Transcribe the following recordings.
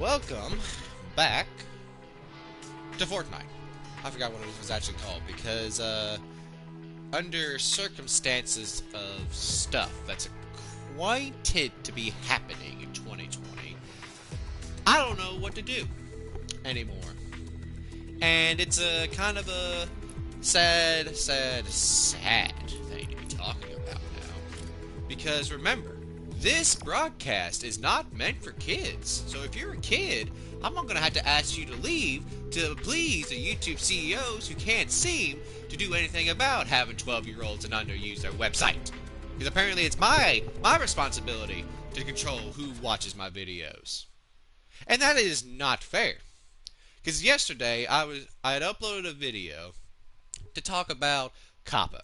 Welcome back to Fortnite. I forgot what it was actually called because, under circumstances of stuff that's acquainted to be happening in 2020, I don't know what to do anymore. And it's a kind of a sad thing to be talking about now. Because remember, this broadcast is not meant for kids. So if you're a kid, I'm not going to have to ask you to leave to please the YouTube CEOs who can't seem to do anything about having 12-year-olds and under use their website. Because apparently it's my responsibility to control who watches my videos. And that is not fair. Because yesterday I had uploaded a video to talk about Kappa.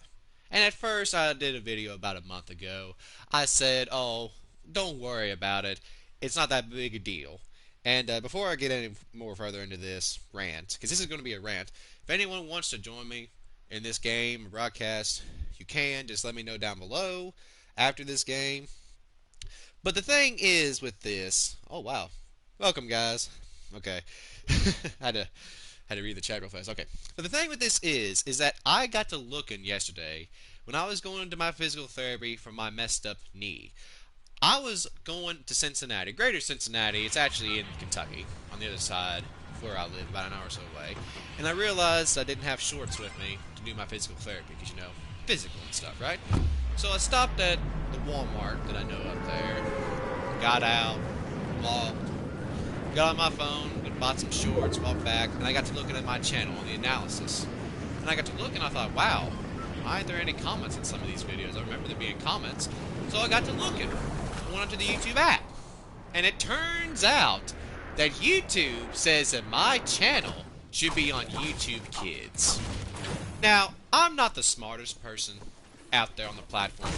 And at first I did a video about a month ago. I said, oh, don't worry about it. It's not that big a deal. And before I get any more further into this rant, because this is going to be a rant, if anyone wants to join me in this game broadcast, you can. Just let me know down below after this game. But the thing is with this, oh wow, welcome guys. Okay, had to read the chat real fast. Okay, but the thing with this is that I got to looking yesterday when I was going to my physical therapy for my messed up knee. I was going to Cincinnati, greater Cincinnati. It's actually in Kentucky, on the other side of where I live, about an hour or so away. And I realized I didn't have shorts with me to do my physical therapy, because, you know, physical and stuff, right? So I stopped at the Walmart that I know up there, got out, walked, got on my phone, bought some shorts, walked back, and I got to looking at my channel on the analysis. And I got to look and I thought, wow, why aren't there any comments in some of these videos? I remember there being comments. So I got to looking. I went onto the YouTube app. And it turns out that YouTube says that my channel should be on YouTube Kids. Now, I'm not the smartest person out there on the platform.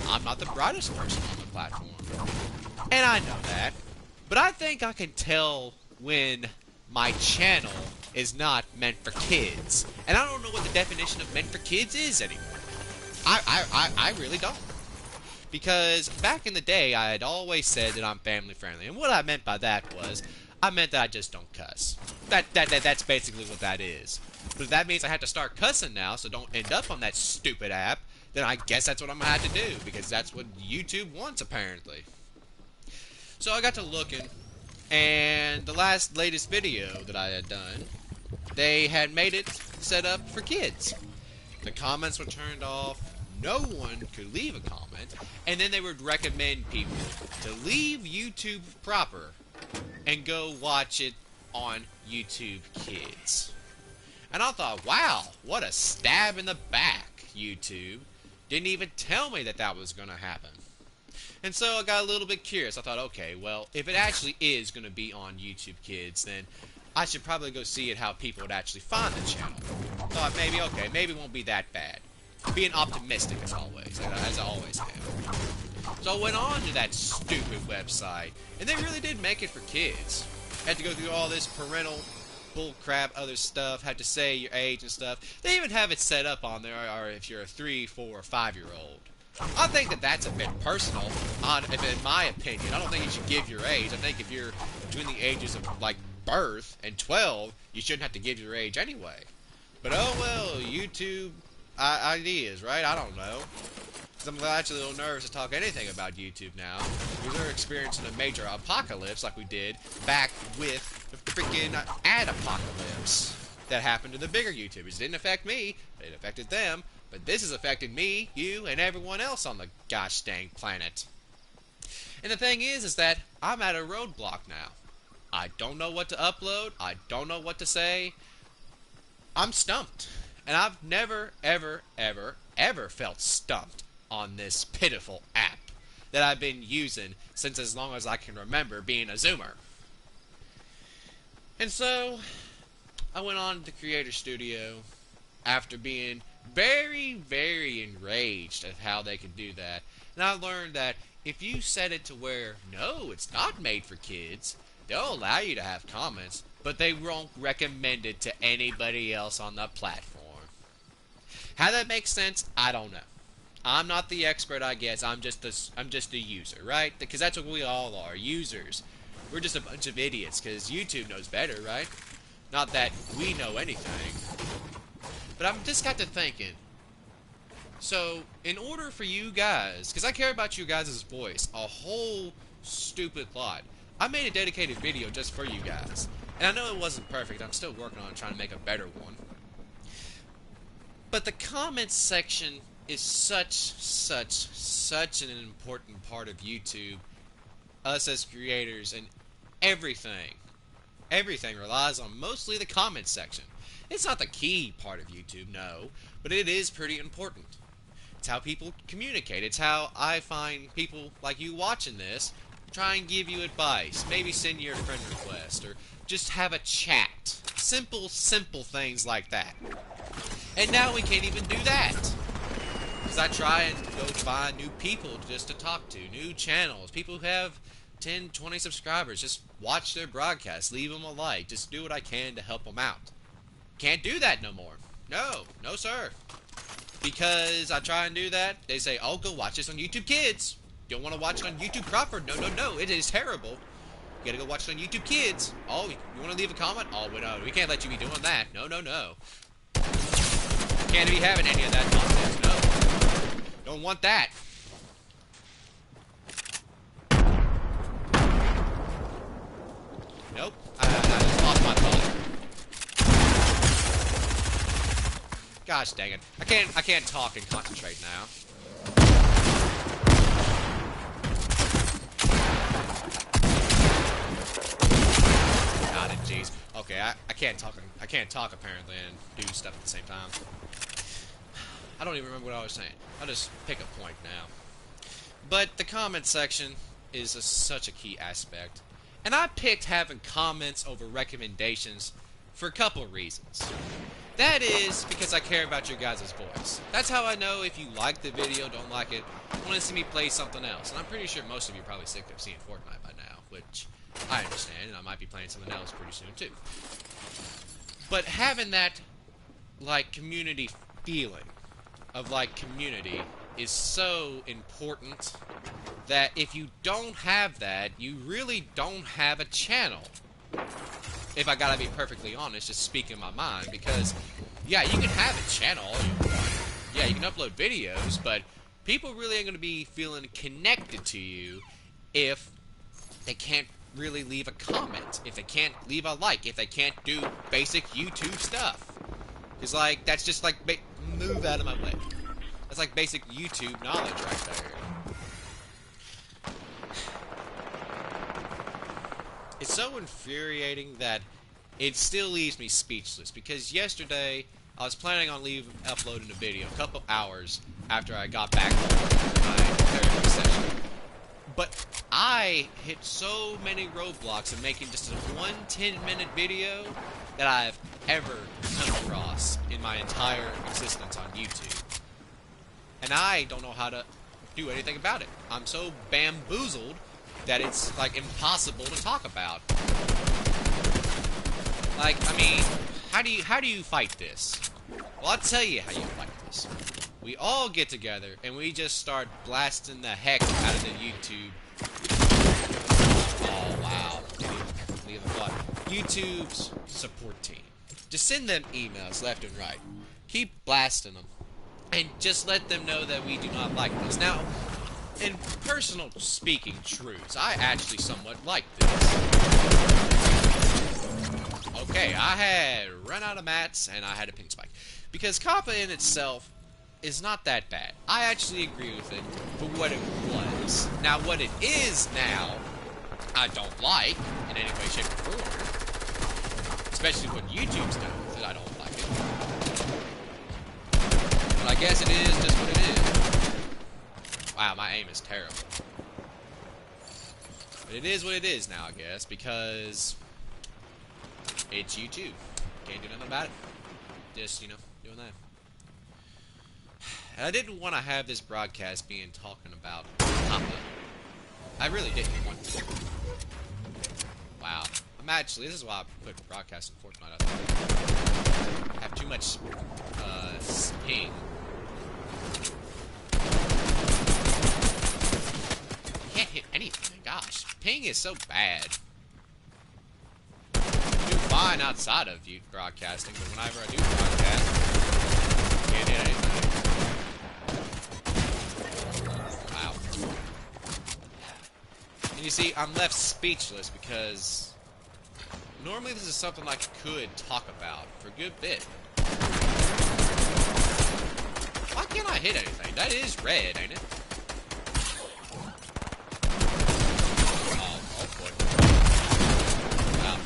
I'm not the brightest person on the platform. And I know that. But I think I can tell when my channel is not meant for kids. And I don't know what the definition of meant for kids is anymore. I really don't. Because back in the day, I had always said that I'm family friendly. And what I meant by that was, I meant that I just don't cuss. That's basically what that is. But if that means I have to start cussing now, so don't end up on that stupid app, then I guess that's what I'm going to have to do. Because that's what YouTube wants, apparently. So I got to looking, and the latest video that I had done, they had made it set up for kids. The comments were turned off, no one could leave a comment, and then they would recommend people to leave YouTube proper and go watch it on YouTube Kids. And I thought, wow, what a stab in the back, YouTube. Didn't even tell me that that was going to happen. And so I got a little bit curious. I thought, okay, well, if it actually is going to be on YouTube Kids, then I should probably go see it how people would actually find the channel. Thought maybe, okay, maybe it won't be that bad. Being optimistic as always, as I always have. So I went on to that stupid website, and they really did make it for kids. Had to go through all this parental bullcrap, other stuff, had to say your age and stuff. They even have it set up on there, or if you're a 3, 4, or 5-year-old. I think that that's a bit personal, in my opinion. I don't think you should give your age. I think if you're between the ages of, like, birth and 12, you shouldn't have to give your age anyway. But, oh well, YouTube ideas, right? I don't know. I'm actually a little nervous to talk anything about YouTube now. Because we're experiencing a major apocalypse like we did back with the freaking ad apocalypse that happened to the bigger YouTubers. It didn't affect me, it affected them. But this has affected me, you, and everyone else on the gosh dang planet. And the thing is that I'm at a roadblock now. I don't know what to upload. I don't know what to say. I'm stumped. And I've never, ever, ever, ever felt stumped on this pitiful app that I've been using since as long as I can remember being a Zoomer. And so, I went on to Creator Studio after being very, very enraged at how they could do that. And I learned that if you set it to where, no, it's not made for kids, they'll allow you to have comments, but they won't recommend it to anybody else on the platform. How that makes sense, I don't know. I'm not the expert, I guess. I'm just a user, right? Because that's what we all are, users. We're just a bunch of idiots, because YouTube knows better, right? Not that we know anything. But I'm just got to thinking. So, in order for you guys, because I care about you guys' voice a whole stupid lot, I made a dedicated video just for you guys. And I know it wasn't perfect. I'm still working on trying to make a better one. But the comments section is such an important part of YouTube. Us as creators and everything. Everything relies on mostly the comments section. It's not the key part of YouTube, no, but it is pretty important. It's how people communicate. It's how I find people like you watching this, try and give you advice, maybe send you a friend request, or just have a chat. Simple things like that. And now we can't even do that. Because I try and go find new people just to talk to, new channels, people who have 10, 20 subscribers. Just watch their broadcasts, leave them a like, just do what I can to help them out. Can't do that no more. No sir. Because I try and do that, they say, oh, go watch this on YouTube Kids. You don't want to watch it on YouTube proper? No, it is terrible. You gotta go watch it on YouTube Kids. Oh, you want to leave a comment? Oh, no, we can't let you be doing that. No. Can't be having any of that nonsense, no. Don't want that. Nope. I just lost my thought. Gosh dang it. I can't talk and concentrate now. Got it, jeez. Okay, I can't talk apparently and do stuff at the same time. I don't even remember what I was saying. I'll just pick a point now. But the comment section is such a key aspect. And I picked having comments over recommendations for a couple reasons. That is because I care about your guys' voice. That's how I know if you like the video, don't like it, want to see me play something else. And I'm pretty sure most of you are probably sick of seeing Fortnite by now, which I understand, and I might be playing something else pretty soon too. But having that, like, community feeling of, like, community is so important that if you don't have that, you really don't have a channel. If I gotta be perfectly honest, just speaking my mind, because, yeah, you can have a channel, yeah, you can upload videos, but people really ain't gonna be feeling connected to you if they can't really leave a comment, if they can't leave a like, if they can't do basic YouTube stuff. Because, like, that's just like, move out of my way. That's like basic YouTube knowledge right there. It's so infuriating that it still leaves me speechless, because yesterday I was planning on uploading a video a couple hours after I got back from my therapy session. But I hit so many roadblocks in making just a 10-minute video that I've ever come across in my entire existence on YouTube. And I don't know how to do anything about it. I'm so bamboozled that it's, like, impossible to talk about. Like, I mean, how do you fight this? Well, I'll tell you how you fight this. We all get together and we just start blasting the heck out of the YouTube. Oh, wow. Didn't even leave a thought. YouTube's support team. Just send them emails left and right. Keep blasting them. And just let them know that we do not like this. Now, in personal speaking truths, I actually somewhat like this. Okay, I had run out of mats and I had a ping spike. Because Kappa in itself is not that bad. I actually agree with it for what it was. Now, what it is now, I don't like in any way, shape, or form. Especially what YouTube's done with it, I don't like it. But I guess it is just what it is. Wow, my aim is terrible. But it is what it is now, I guess, because it's YouTube. Can't do nothing about it. Just, you know, doing that. And I didn't want to have this broadcast being talking about Papa. I really didn't want to. Wow. I'm actually, this is why I put broadcasting Fortnite out there. I have too much, ping. Can't hit anything, gosh. Ping is so bad. fine outside of you broadcasting, but whenever I do broadcast, I can't hit anything. Wow. And you see, I'm left speechless because normally this is something I could talk about for a good bit. Why can't I hit anything? That is red, ain't it? Oh boy. Wow.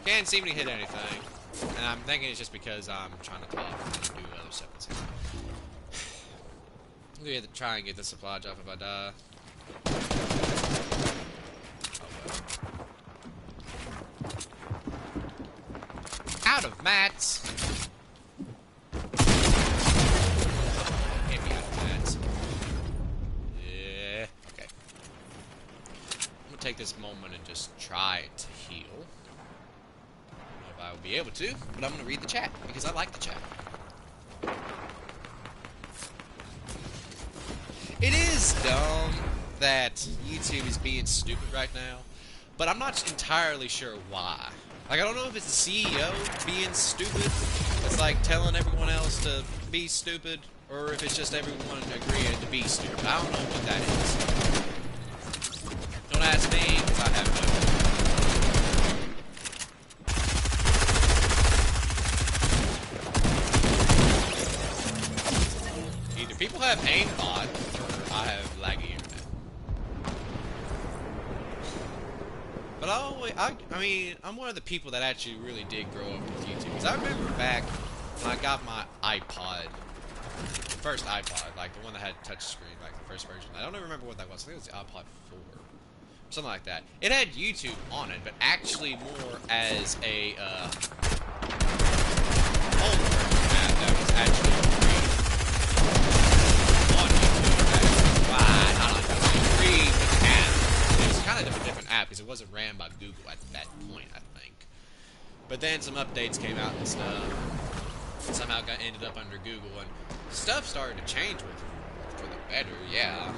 Can't seem to hit anything. And I'm thinking it's just because I'm trying to talk and do other stuff. I'm gonna have to try and get the supply drop if I die. Out of mats! Get me out of mats. Yeah. Okay. I'm gonna take this moment and just try to heal. I don't know if I will be able to, but I'm gonna read the chat because I like the chat. It is dumb that YouTube is being stupid right now, but I'm not entirely sure why. Like, I don't know if it's the CEO being stupid, it's like telling everyone else to be stupid, or if it's just everyone agreeing to be stupid. I don't know what that is. Don't ask me, because I have no idea. Either people have aimbot, or I have laggy internet. But I mean, I'm one of the people that actually really did grow up with YouTube. Because I remember back when I got my iPod, the first iPod, like the one that had touchscreen, like the first version. I don't even remember what that was. I think it was the iPod 4. Something like that. It had YouTube on it, but actually more as a, homework app that was actually free on YouTube. Why not on free with the app? It was kind of a different app because it wasn't ran by Google at that point, I think. But then some updates came out and stuff. Somehow ended up under Google, and stuff started to change with it for the better, yeah.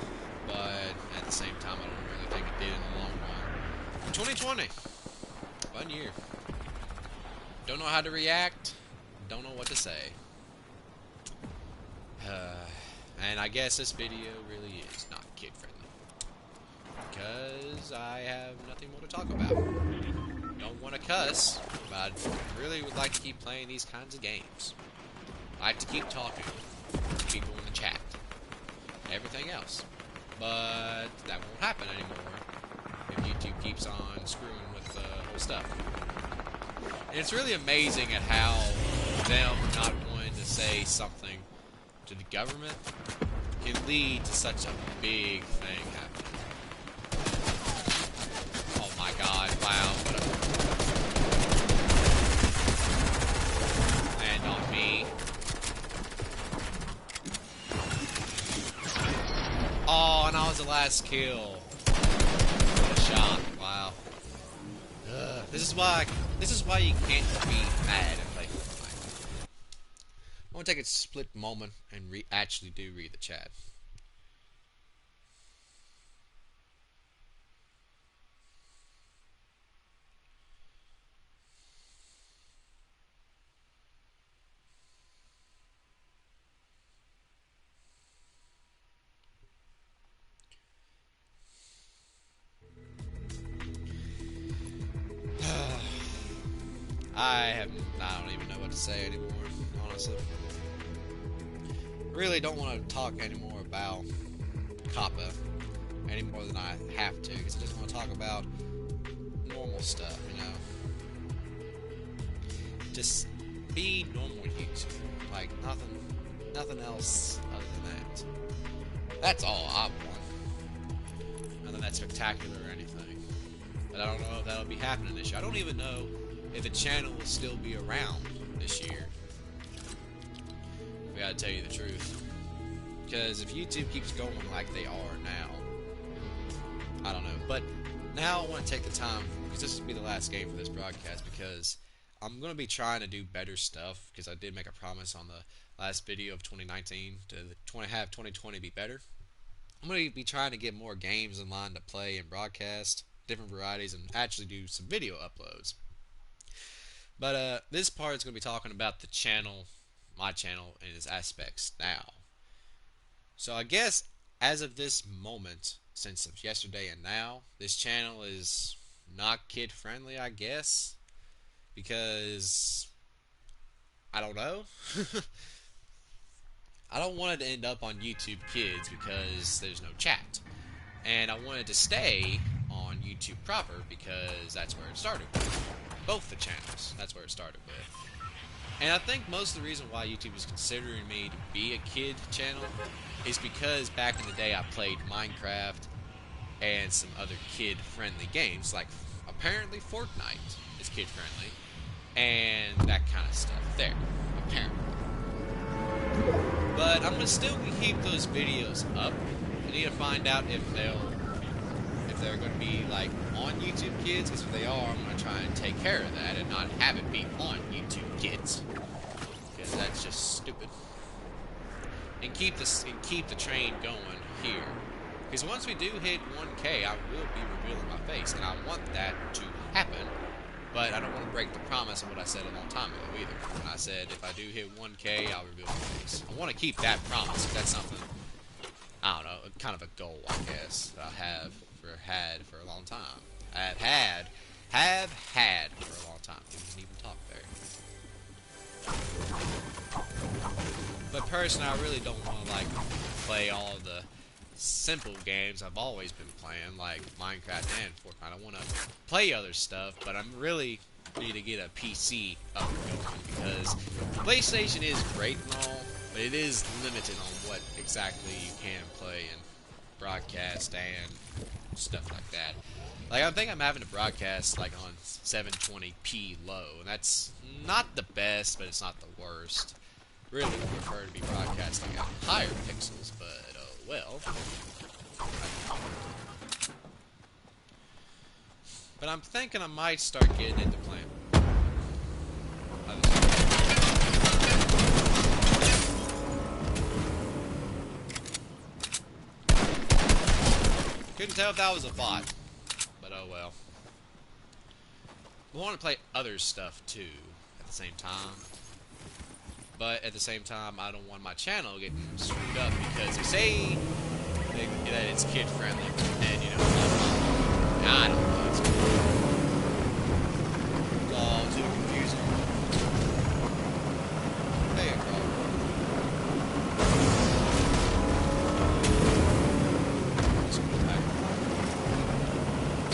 But at the same time, I don't really think it did in the long run. 2020, fun year. Don't know how to react. Don't know what to say. And I guess this video really is not kid-friendly. Because I have nothing more to talk about. Don't want to cuss, but I really would like to keep playing these kinds of games. I like to keep talking to people in the chat. Everything else. But that won't happen anymore if YouTube keeps on screwing with the whole stuff. And it's really amazing at how them not wanting to say something to the government can lead to such a big thing happening. Oh my god, wow. Land on me. Oh, and I was the last kill. What a shot! Wow. This is why you can't be mad and play Fortnite. I'm gonna take a split moment and actually do read the chat. I don't even know what to say anymore, honestly. Really don't want to talk anymore about Kappa any more than I have to, because I just want to talk about normal stuff, you know? Just be normal YouTube, like nothing else other than that. That's all I want. Nothing that spectacular or anything. But I don't know if that'll be happening this year. I don't even know if the channel will still be around this year. I gotta tell you the truth. Because if YouTube keeps going like they are now, I don't know. But now I want to take the time, because this will be the last game for this broadcast, because I'm going to be trying to do better stuff, because I did make a promise on the last video of 2019 to have 2020 be better. I'm going to be trying to get more games in line to play and broadcast, different varieties, and actually do some video uploads. But this part is going to be talking about the channel, my channel, and its aspects now. So I guess as of this moment, since of yesterday and now, this channel is not kid friendly, I guess, because I don't know. I don't want it to end up on YouTube Kids because there's no chat. And I wanted to stay on YouTube proper because that's where it started with. Both the channels, that's where it started with. And I think most of the reason why YouTube is considering me to be a kid channel is because back in the day I played Minecraft and some other kid-friendly games, like apparently Fortnite is kid-friendly, and that kind of stuff there, apparently. But I'm gonna still keep those videos up. I need to find out if they're gonna be like on YouTube Kids, because if they are, I'm gonna try and take care of that and not have it be on YouTube Kids, because that's just stupid. And keep the train going here, because once we do hit 1K, I will be revealing my face, and I want that to happen. But I don't want to break the promise of what I said a long time ago either. When I said if I do hit 1K, I'll reveal my face. I want to keep that promise. That's something, I don't know, kind of a goal, I guess, that I had for a long time. Have had for a long time. Didn't even talk there. But personally, I really don't want to like play all the simple games I've always been playing, like Minecraft and Fortnite. I want to play other stuff, but I'm really need to get a PC up and going, because PlayStation is great and all, but it is limited on what exactly you can play and broadcast and stuff like that. Like, I think I'm having to broadcast like on 720p low, and that's not the best, but it's not the worst. Really would prefer to be broadcasting at higher pixels, but oh well. But I'm thinking I might start getting into playing. Couldn't tell if that was a bot, but oh well. I want to play other stuff too at the same time. But at the same time, I don't want my channel getting screwed up, because they say that it's kid friendly, and you know, I don't know, it's all too confusing. There you go.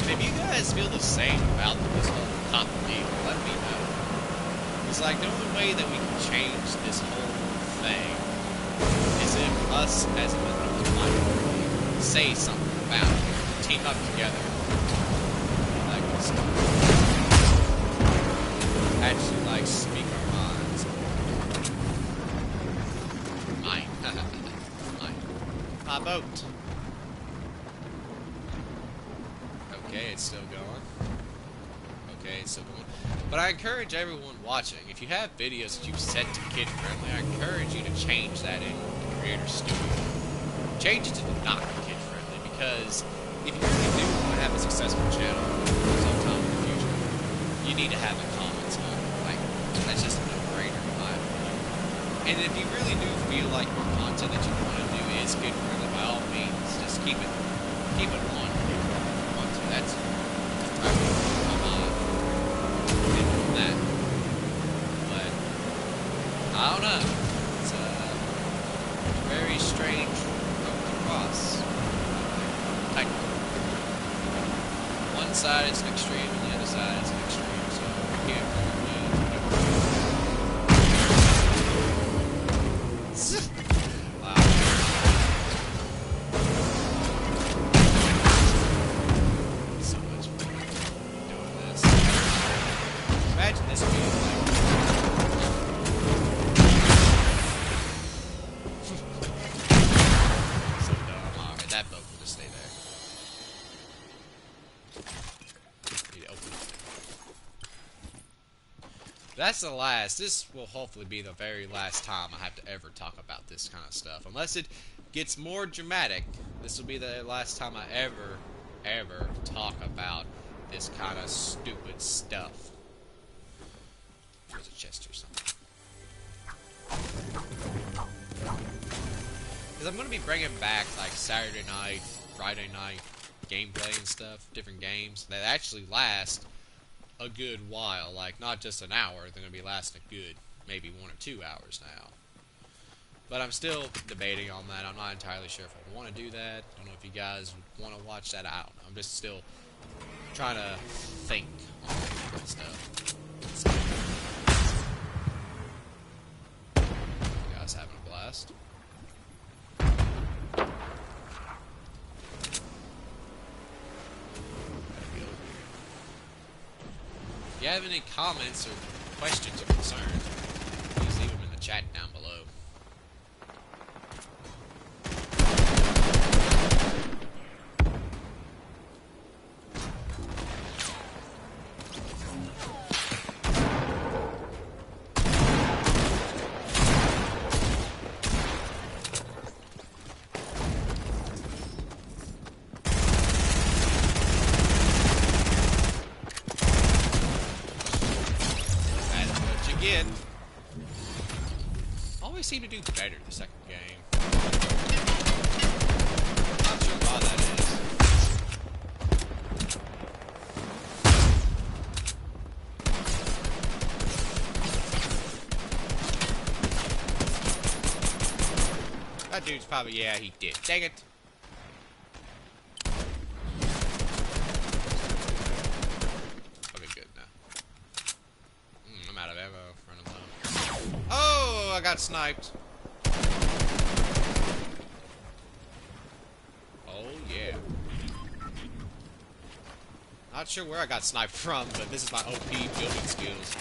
And if you guys feel the same about this whole cop deal, let me know. It's like the only way that we can change this whole thing is if us as a minority say something about it, team up together, like actually like speak our minds. Mine. My boat. Okay, it's still going. Okay, it's still going. But I encourage everyone watching, if you have videos that you've set to kid friendly, I encourage you to change that in the Creator Studio. Change it to not kid friendly, because if you really do want to have a successful channel sometime in the future, you need to have the comments on. Like, that's just a no-brainer in my opinion. And if you really do feel like your content that you want to do is kid friendly, by all means, just keep it on. That's that. But I don't know. It's a very strange road to cross. One side is an extreme and the other side is an extreme, so you can't wow. So much fun doing this. Imagine this being like so dumb. Alright, that boat will just stay there. Need to open it. That's the last. This will hopefully be the very last time I have to ever talk about this kind of stuff. Unless it gets more dramatic. This will be the last time I ever talk about this kind of stupid stuff. There's a chest or something. Because I'm going to be bringing back, like, Saturday night, Friday night gameplay and stuff, different games that actually last a good while. Like, not just an hour, they're going to be lasting a good, maybe 1 or 2 hours now. But I'm still debating on that. I'm not entirely sure if I want to do that. I don't know if you guys would want to watch that. I don't know. I'm just still trying to think on that stuff. You guys having a blast? If you have any comments or questions or concerns, please leave them in the chat down below. Again, always seem to do better the second game. Not sure why that is. That dude's probably, yeah, he did. Dang it. I'm out of ammo, running low. Oh, I got sniped. Oh, yeah. Not sure where I got sniped from, but this is my OP building skills.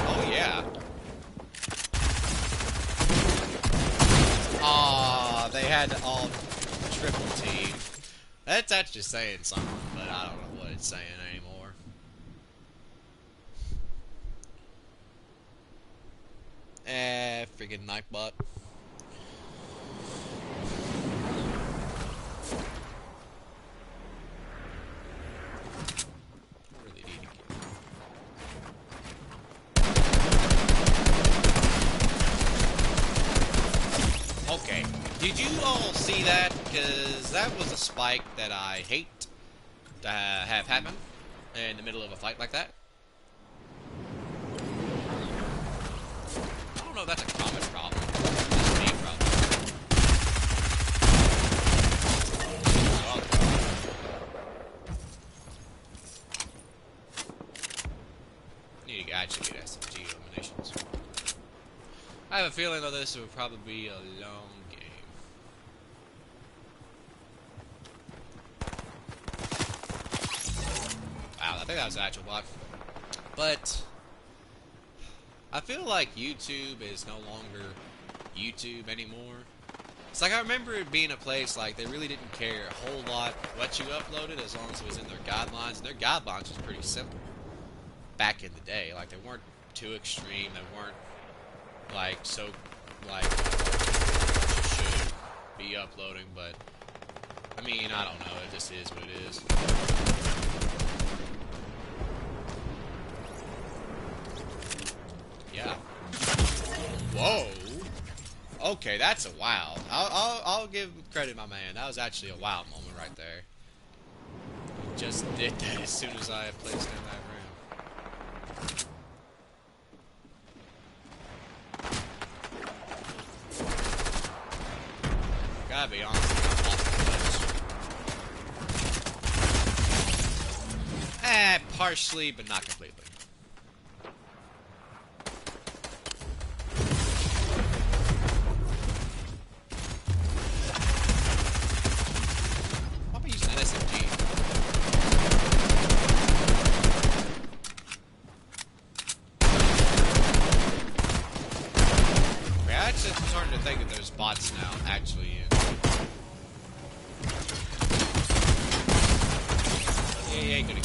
Oh, yeah. Aw, they had to all triple team. That's actually saying something, but I don't know what it's saying anymore. Freaking Nightbot. Really need to get. Okay, did you all see that? Because that was a spike that I hate to have happen in the middle of a fight like that. I don't know if that's a common problem. It's a main problem. Need to actually get SMG eliminations. I have a feeling though this will probably be a long game. Wow, I think that was an actual bot. But I feel like YouTube is no longer YouTube anymore. It's like I remember it being a place like they really didn't care a whole lot what you uploaded as long as it was in their guidelines. And their guidelines was pretty simple back in the day. Like they weren't too extreme. They weren't like so like you should be uploading. But I mean, I don't know. It just is what it is. Yeah. Whoa. Okay, that's a wow. I'll give credit to my man. That was actually a wow moment right there. He just did that as soon as I placed in that room. Gotta be honest, I'm off the edge. Partially, but not completely. I'm starting to think that there's bots now, actually. Yeah, you ain't gonna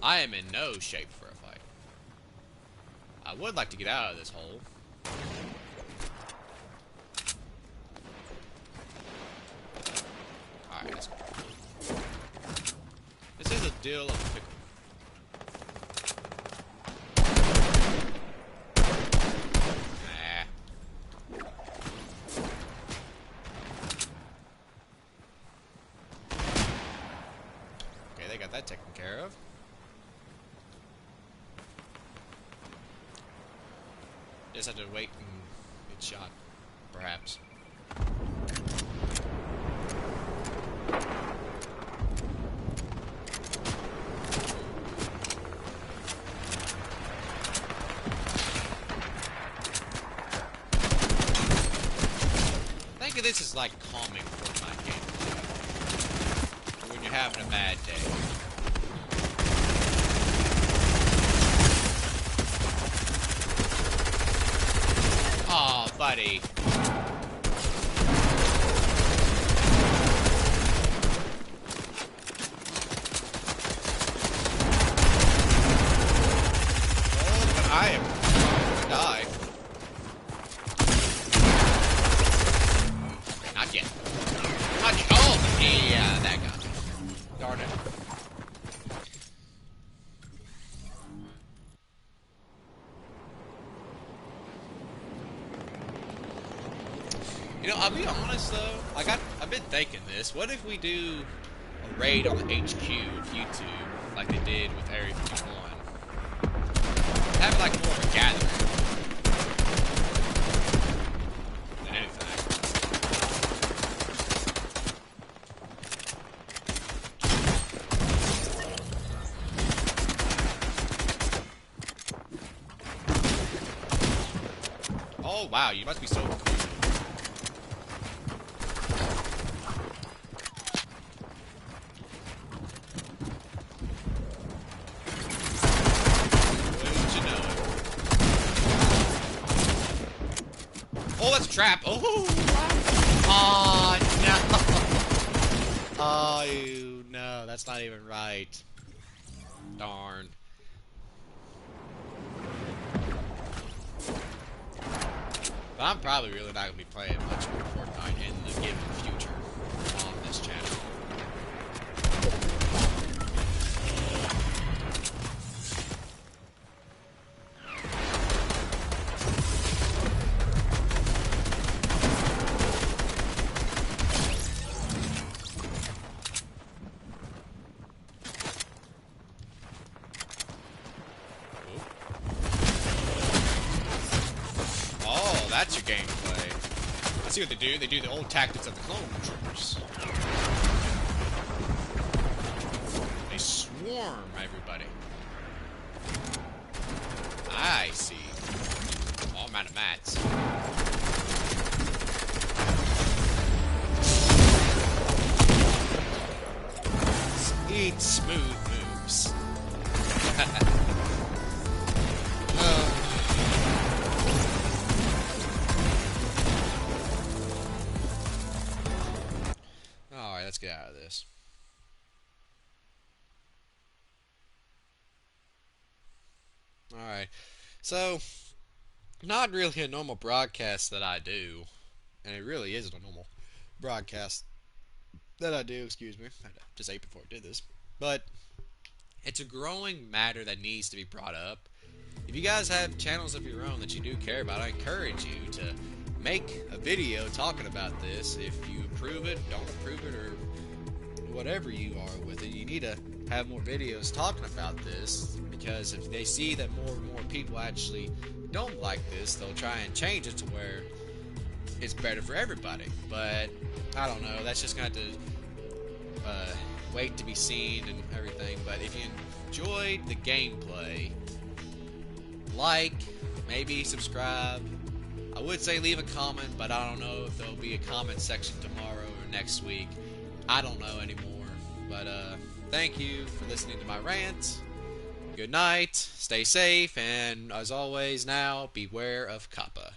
I am in no shape for a fight. I would like to get out of this hole. Alright, let's go. This is a deal of pickle. Okay, they got that taken care of. Just have to wait and get shot, perhaps. I think this is like calming Fortnite gameplay when you're having a bad day. Aw, buddy. Oh, but I am gonna die. Not yet. Not yet. Oh, yeah, that got me. Darn it. You know, I'll be honest though. I've been thinking this. What if we do a raid on the HQ of YouTube, like they did with Area 51? Have it like more of a gathering than anything. Oh wow, you must be so cool. Oh, that's a trap. Oh, oh no. Oh, no. That's not even right. Darn. But I'm probably really not going to be playing much more Fortnite in the given future on this channel. That's your gameplay. I see what they do. They do the old tactics of the clone troopers. They swarm everybody. I see. Oh, I'm out of mats. Eat smooth moves. Alright, let's get out of this. Alright, so, not really a normal broadcast that I do, and it really isn't a normal broadcast that I do, excuse me, I just ate before I did this, but it's a growing matter that needs to be brought up. If you guys have channels of your own that you do care about, I encourage you to make a video talking about this. If you approve it, don't approve it, or whatever you are with it, you need to have more videos talking about this, because if they see that more and more people actually don't like this, they'll try and change it to where it's better for everybody. But I don't know, that's just going to have to wait to be seen and everything. But if you enjoyed the gameplay, like, maybe subscribe. I would say leave a comment, but I don't know if there'll be a comment section tomorrow or next week. I don't know anymore. But thank you for listening to my rant. Good night, stay safe, and as always now, beware of Kappa.